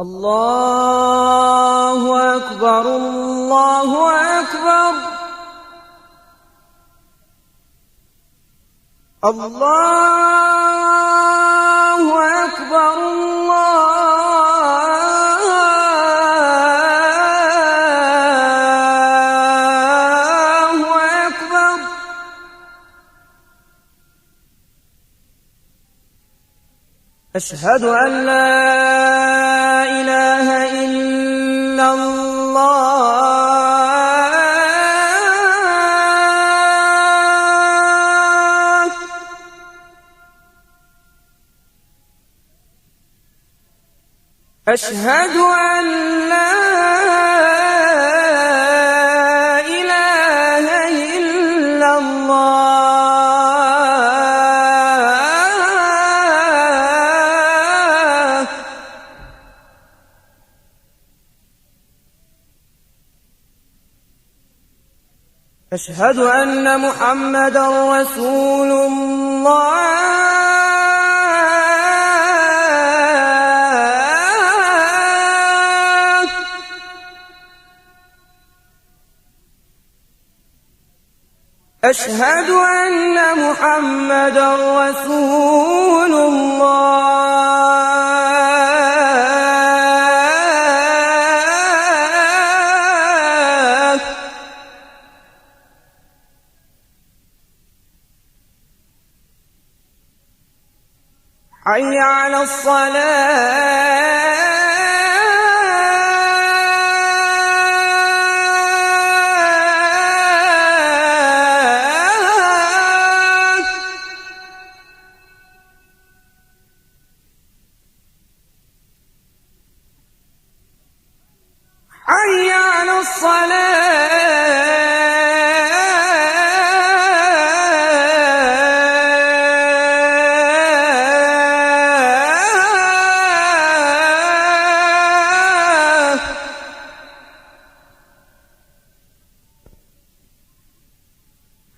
الله أكبر الله أكبر الله أكبر الله أكبر. أشهد أن لا إله إلا الله. أشهد أن لا إله إلا الله. أشهد أن محمدًا رسول الله. أشهد أن محمدًا رسول الله. حي على الصلاة. حي على الصلاة.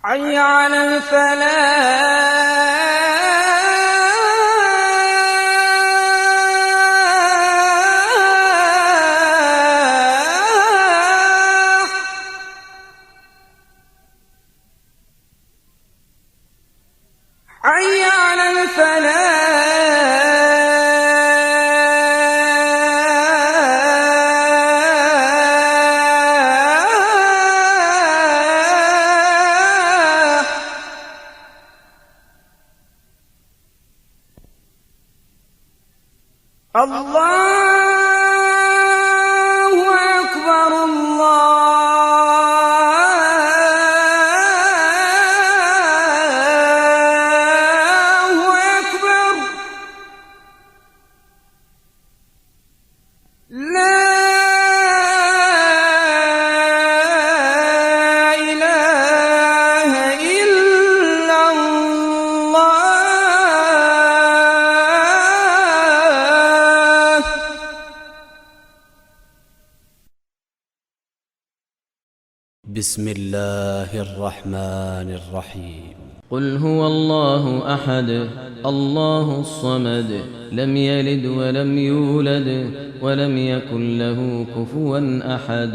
حي على الفلاح. حي على الفلاح. الله أكبر الله أكبر. لا إله إلا الله. بسم الله الرحمن الرحيم. قل هو الله أحد الله الصمد لم يلد ولم يولد ولم يكن له كفوا أحد.